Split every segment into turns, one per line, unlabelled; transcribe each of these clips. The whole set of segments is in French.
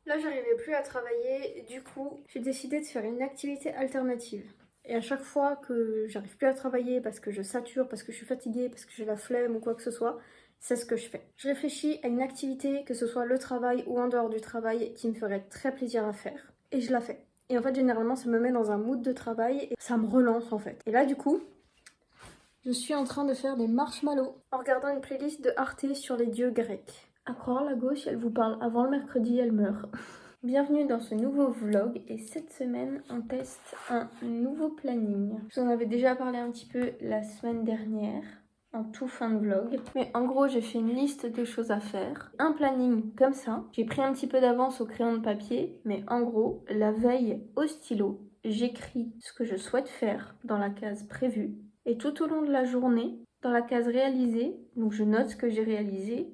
Là, j'arrivais plus à travailler, du coup, j'ai décidé de faire une activité alternative. Et à chaque fois que j'arrive plus à travailler parce que je sature, parce que je suis fatiguée, parce que j'ai la flemme ou quoi que ce soit, c'est ce que je fais. Je réfléchis à une activité, que ce soit le travail ou en dehors du travail, qui me ferait très plaisir à faire. Et je la fais. Et en fait, généralement, ça me met dans un mood de travail et ça me relance en fait. Et là, du coup, je suis en train de faire des marshmallows en regardant une playlist de Arte sur les dieux grecs. À croire, la gauche, elle vous parle avant le mercredi, elle meurt. Bienvenue dans ce nouveau vlog et cette semaine on teste un nouveau planning. Je vous en avais déjà parlé un petit peu la semaine dernière en tout fin de vlog. Mais en gros j'ai fait une liste de choses à faire. Un planning comme ça. J'ai pris un petit peu d'avance au crayon de papier mais en gros la veille au stylo j'écris ce que je souhaite faire dans la case prévue. Et tout au long de la journée dans la case réalisée, donc je note ce que j'ai réalisé.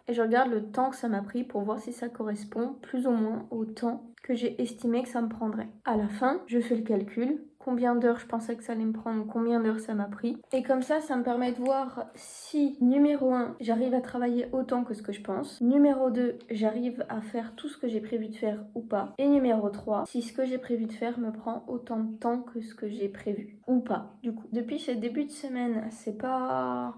Et je regarde le temps que ça m'a pris pour voir si ça correspond plus ou moins au temps que j'ai estimé que ça me prendrait. À la fin, je fais le calcul, combien d'heures je pensais que ça allait me prendre, combien d'heures ça m'a pris. Et comme ça me permet de voir si, numéro 1, j'arrive à travailler autant que ce que je pense. Numéro 2, j'arrive à faire tout ce que j'ai prévu de faire ou pas. Et numéro 3, si ce que j'ai prévu de faire me prend autant de temps que ce que j'ai prévu ou pas. Du coup, depuis ce début de semaine, c'est pas...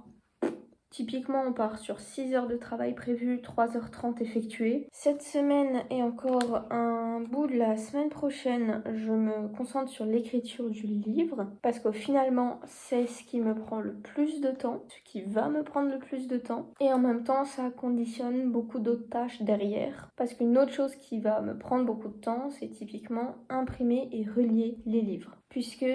Typiquement, on part sur 6 heures de travail prévues, 3h30 effectuées. Cette semaine et encore un bout de la semaine prochaine, je me concentre sur l'écriture du livre parce que finalement, c'est ce qui me prend le plus de temps, ce qui va me prendre le plus de temps. Et en même temps, ça conditionne beaucoup d'autres tâches derrière parce qu'une autre chose qui va me prendre beaucoup de temps, c'est typiquement imprimer et relier les livres. Puisque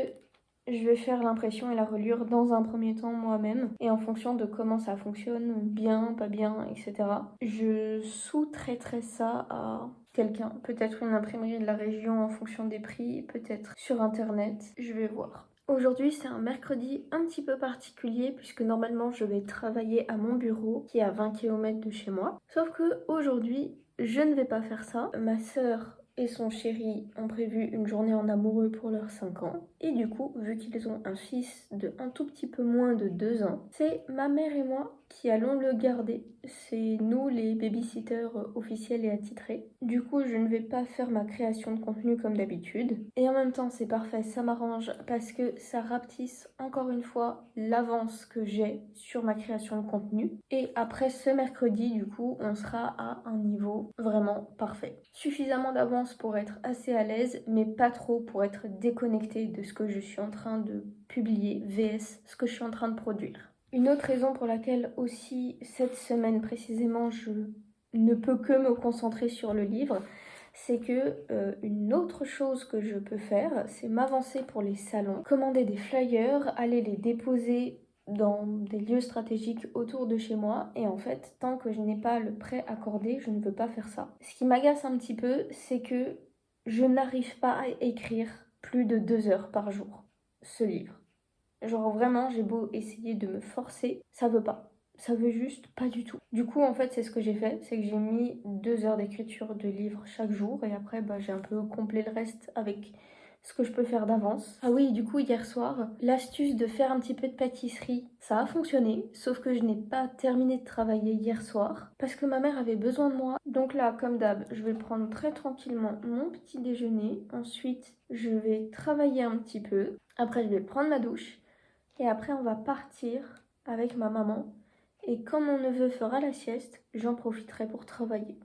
je vais faire l'impression et la reliure dans un premier temps moi-même et en fonction de comment ça fonctionne, bien, pas bien, etc. Je sous-traiterai ça à quelqu'un, peut-être une imprimerie de la région en fonction des prix, peut-être sur internet, je vais voir. Aujourd'hui c'est un mercredi un petit peu particulier puisque normalement je vais travailler à mon bureau qui est à 20 km de chez moi. Sauf que aujourd'hui je ne vais pas faire ça. Ma sœur et son chéri ont prévu une journée en amoureux pour leurs 5 ans. Et du coup, vu qu'ils ont un fils de un tout petit peu moins de 2 ans, c'est ma mère et moi qui allons le garder. C'est nous les babysitters officiels et attitrés. Du coup, je ne vais pas faire ma création de contenu comme d'habitude. Et en même temps, c'est parfait, ça m'arrange parce que ça rapetisse encore une fois l'avance que j'ai sur ma création de contenu. Et après ce mercredi, du coup, on sera à un niveau vraiment parfait. Suffisamment d'avance pour être assez à l'aise, mais pas trop pour être déconnectée de ce que je suis en train de publier, vs ce que je suis en train de produire. Une autre raison pour laquelle aussi cette semaine précisément je ne peux que me concentrer sur le livre, c'est que une autre chose que je peux faire, c'est m'avancer pour les salons, commander des flyers, aller les déposer dans des lieux stratégiques autour de chez moi et en fait tant que je n'ai pas le prêt accordé je ne peux pas faire ça. Ce qui m'agace un petit peu c'est que je n'arrive pas à écrire plus de 2 heures par jour ce livre. Genre vraiment j'ai beau essayer de me forcer, ça veut pas. Ça veut juste pas du tout. Du coup en fait c'est ce que j'ai fait, c'est que j'ai mis 2 heures d'écriture de livre chaque jour et après j'ai un peu complété le reste avec ce que je peux faire d'avance. Ah oui, du coup hier soir, l'astuce de faire un petit peu de pâtisserie, ça a fonctionné, sauf que je n'ai pas terminé de travailler hier soir parce que ma mère avait besoin de moi. Donc là, comme d'hab, je vais prendre très tranquillement mon petit déjeuner. Ensuite, je vais travailler un petit peu. Après, je vais prendre ma douche. Et après, on va partir avec ma maman. Et quand mon neveu fera la sieste, j'en profiterai pour travailler.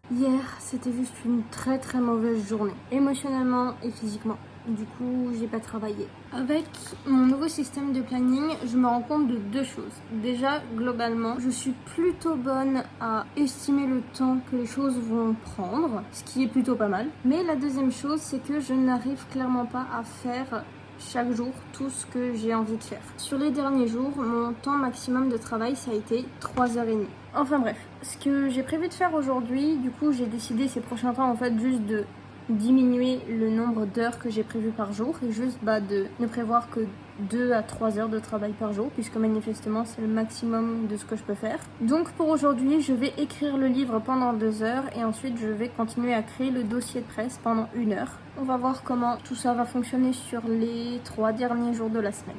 Hier, c'était juste une très très mauvaise journée, émotionnellement et physiquement. Du coup, j'ai pas travaillé. Avec mon nouveau système de planning, je me rends compte de 2 choses. Déjà, globalement, je suis plutôt bonne à estimer le temps que les choses vont prendre, ce qui est plutôt pas mal. Mais la deuxième chose, c'est que je n'arrive clairement pas à faire chaque jour tout ce que j'ai envie de faire. Sur les derniers jours, mon temps maximum de travail, ça a été 3h30. Enfin bref, ce que j'ai prévu de faire aujourd'hui, du coup j'ai décidé ces prochains temps en fait juste de diminuer le nombre d'heures que j'ai prévues par jour et juste de ne prévoir que 2 à 3 heures de travail par jour puisque manifestement c'est le maximum de ce que je peux faire. Donc pour aujourd'hui je vais écrire le livre pendant 2 heures et ensuite je vais continuer à créer le dossier de presse pendant 1 heure. On va voir comment tout ça va fonctionner sur les 3 derniers jours de la semaine.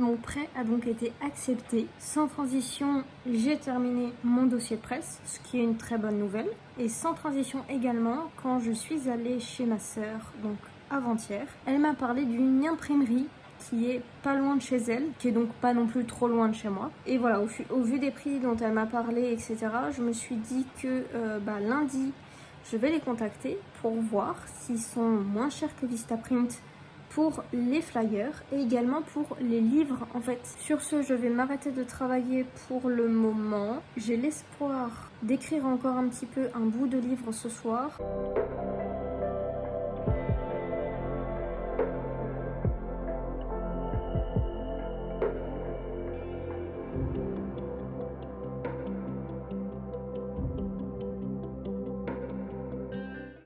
Mon prêt a donc été accepté. Sans transition, j'ai terminé mon dossier de presse, ce qui est une très bonne nouvelle. Et sans transition également, quand je suis allée chez ma sœur, donc avant-hier, elle m'a parlé d'une imprimerie qui est pas loin de chez elle, qui est donc pas non plus trop loin de chez moi. Et voilà, au vu des prix dont elle m'a parlé, etc., je me suis dit que lundi, je vais les contacter pour voir s'ils sont moins chers que Vistaprint pour les flyers et également pour les livres en fait. Sur ce, je vais m'arrêter de travailler pour le moment. J'ai l'espoir d'écrire encore un petit peu un bout de livre ce soir.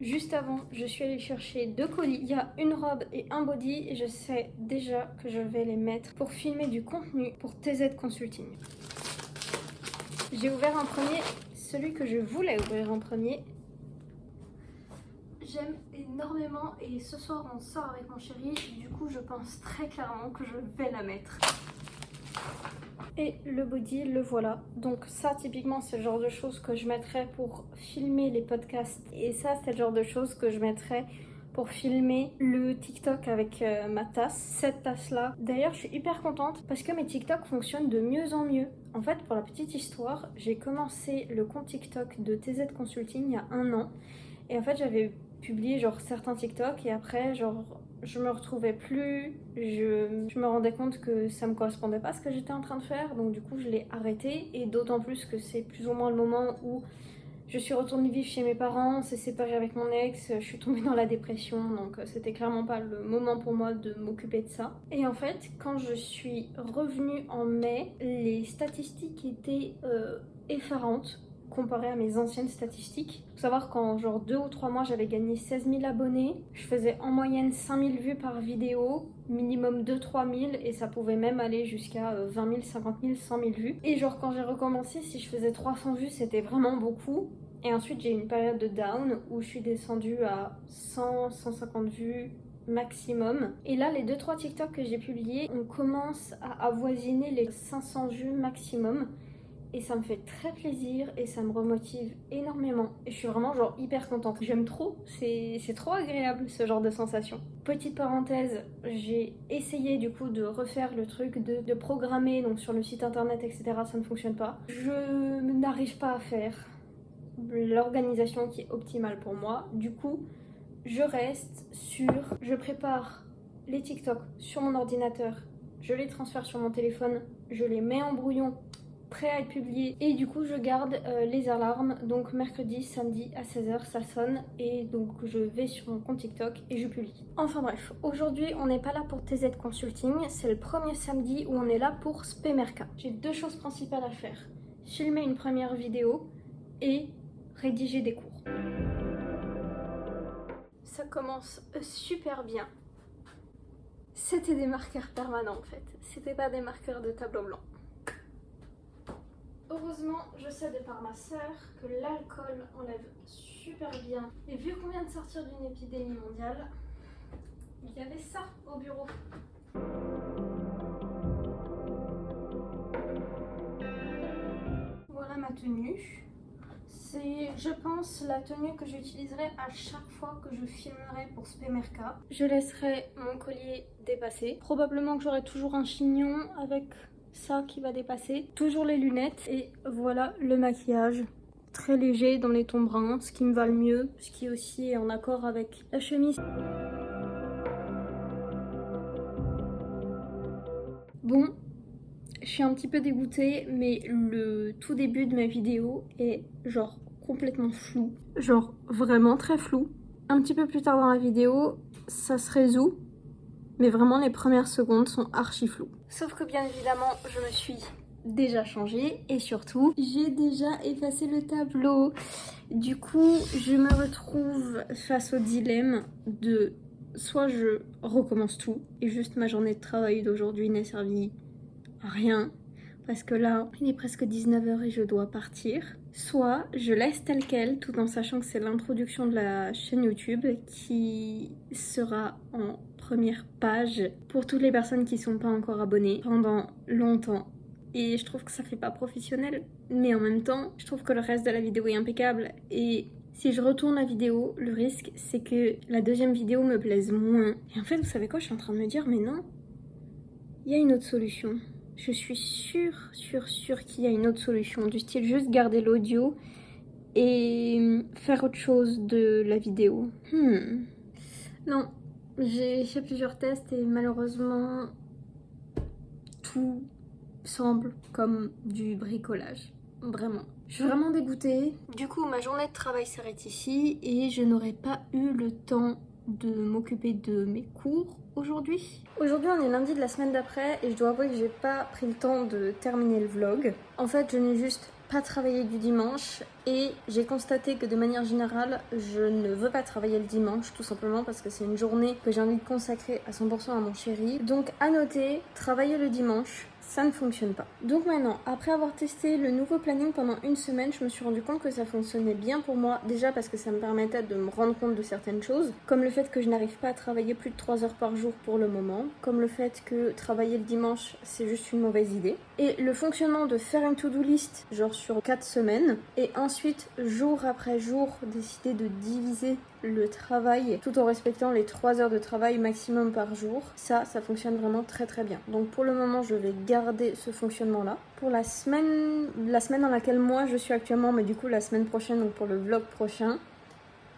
Juste avant, je suis allée chercher 2 colis. Il y a une robe et un body et je sais déjà que je vais les mettre pour filmer du contenu pour TZ Consulting. J'ai ouvert en premier celui que je voulais ouvrir en premier. J'aime énormément et ce soir on sort avec mon chéri. Du coup, je pense très clairement que je vais la mettre. Et le body, le voilà. Donc ça, typiquement, c'est le genre de choses que je mettrais pour filmer les podcasts. Et ça, c'est le genre de choses que je mettrais pour filmer le TikTok avec ma tasse. Cette tasse-là. D'ailleurs, je suis hyper contente parce que mes TikTok fonctionnent de mieux en mieux. En fait, pour la petite histoire, j'ai commencé le compte TikTok de TZ Consulting il y a 1 an. Et en fait, j'avais publié genre certains TikTok et après, je me retrouvais plus, je me rendais compte que ça me correspondait pas à ce que j'étais en train de faire, donc du coup je l'ai arrêté et d'autant plus que c'est plus ou moins le moment où je suis retournée vivre chez mes parents, on s'est séparé avec mon ex, je suis tombée dans la dépression, donc c'était clairement pas le moment pour moi de m'occuper de ça. Et en fait, quand je suis revenue en mai, les statistiques étaient effarantes comparé à mes anciennes statistiques. Faut savoir qu'en genre 2 ou 3 mois, j'avais gagné 16 000 abonnés. Je faisais en moyenne 5 000 vues par vidéo, minimum 2-3 000 et ça pouvait même aller jusqu'à 20 000, 50 000, 100 000 vues. Et genre quand j'ai recommencé, si je faisais 300 vues, c'était vraiment beaucoup. Et ensuite, j'ai eu une période de down où je suis descendue à 100, 150 vues maximum. Et là, les 2-3 TikTok que j'ai publiés, on commence à avoisiner les 500 vues maximum. Et ça me fait très plaisir et ça me remotive énormément. Et je suis vraiment genre hyper contente. J'aime trop, c'est trop agréable ce genre de sensation. Petite parenthèse, j'ai essayé du coup de refaire le truc de programmer donc sur le site internet etc. Ça ne fonctionne pas. Je n'arrive pas à faire l'organisation qui est optimale pour moi. Du coup, je reste sur... Je prépare les TikTok sur mon ordinateur. Je les transfère sur mon téléphone. Je les mets en brouillon prêt à être publié et du coup je garde les alarmes, donc mercredi, samedi à 16h ça sonne et donc je vais sur mon compte TikTok et je publie. Enfin bref, aujourd'hui on n'est pas là pour TZ Consulting, c'est le premier samedi où on est là pour Spemerca. J'ai 2 choses principales à faire, filmer une première vidéo et rédiger des cours. Ça commence super bien. C'était des marqueurs permanents en fait, c'était pas des marqueurs de tableau blanc. Heureusement, je sais de par ma sœur que l'alcool enlève super bien. Et vu qu'on vient de sortir d'une épidémie mondiale, il y avait ça au bureau. Voilà ma tenue. C'est, je pense, la tenue que j'utiliserai à chaque fois que je filmerai pour Spemerca. Je laisserai mon collier dépasser. Probablement que j'aurai toujours un chignon avec ça qui va dépasser. Toujours les lunettes et voilà le maquillage très léger dans les tons bruns, ce qui me va le mieux, ce qui aussi est en accord avec la chemise. Bon, je suis un petit peu dégoûtée, mais le tout début de ma vidéo est genre complètement flou, genre vraiment très flou. Un petit peu plus tard dans la vidéo, ça se résout, mais vraiment les premières secondes sont archi floues. Sauf que bien évidemment, je me suis déjà changée et surtout, j'ai déjà effacé le tableau. Du coup, je me retrouve face au dilemme de soit je recommence tout et juste ma journée de travail d'aujourd'hui n'est servie à rien parce que là, il est presque 19h et je dois partir. Soit je laisse tel quel tout en sachant que c'est l'introduction de la chaîne YouTube qui sera en première page pour toutes les personnes qui sont pas encore abonnées pendant longtemps. Et je trouve que ça fait pas professionnel, mais en même temps, je trouve que le reste de la vidéo est impeccable. Et si je retourne la vidéo, le risque c'est que la deuxième vidéo me plaise moins. Et en fait, vous savez quoi, je suis en train de me dire, mais non, il y a une autre solution. Je suis sûre qu'il y a une autre solution, du style juste garder l'audio et faire autre chose de la vidéo. Non, j'ai fait plusieurs tests et malheureusement, tout semble comme du bricolage. Vraiment. Je suis vraiment dégoûtée. Du coup, ma journée de travail s'arrête ici et je n'aurai pas eu le temps de m'occuper de mes cours aujourd'hui. Aujourd'hui, on est lundi de la semaine d'après et je dois avouer que j'ai pas pris le temps de terminer le vlog. En fait, je n'ai juste pas travaillé du dimanche et j'ai constaté que de manière générale, je ne veux pas travailler le dimanche tout simplement parce que c'est une journée que j'ai envie de consacrer à 100% à mon chéri. Donc à noter, travailler le dimanche, ça ne fonctionne pas. Donc maintenant, après avoir testé le nouveau planning pendant une semaine, je me suis rendu compte que ça fonctionnait bien pour moi. Déjà parce que ça me permettait de me rendre compte de certaines choses, comme le fait que je n'arrive pas à travailler plus de 3 heures par jour pour le moment, comme le fait que travailler le dimanche, c'est juste une mauvaise idée. Et le fonctionnement de faire une to-do list, genre sur 4 semaines, et ensuite, jour après jour, décider de diviser le travail tout en respectant les 3 heures de travail maximum par jour, ça fonctionne vraiment très très bien. Donc pour le moment, je vais garder ce fonctionnement là. Pour la semaine dans laquelle moi je suis actuellement, mais du coup la semaine prochaine, donc pour le vlog prochain,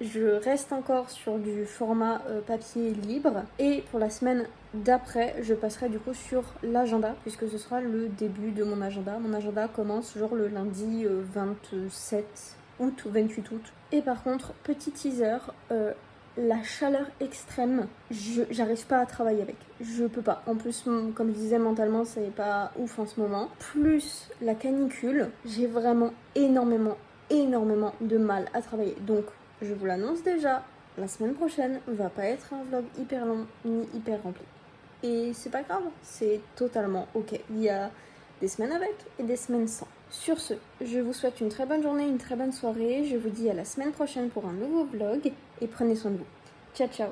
je reste encore sur du format papier libre. Et pour la semaine d'après, je passerai du coup sur l'agenda, puisque ce sera le début de mon agenda. Mon agenda commence genre le lundi 27 août ou 28 août. Et par contre, petit teaser, la chaleur extrême, j'arrive pas à travailler avec. Je peux pas. En plus, comme je disais, mentalement, ça n'est pas ouf en ce moment. Plus la canicule, j'ai vraiment énormément de mal à travailler. Donc, je vous l'annonce déjà, la semaine prochaine va pas être un vlog hyper long ni hyper rempli. Et c'est pas grave, c'est totalement ok. Il y a des semaines avec et des semaines sans. Sur ce, je vous souhaite une très bonne journée, une très bonne soirée. Je vous dis à la semaine prochaine pour un nouveau vlog et prenez soin de vous. Ciao ciao.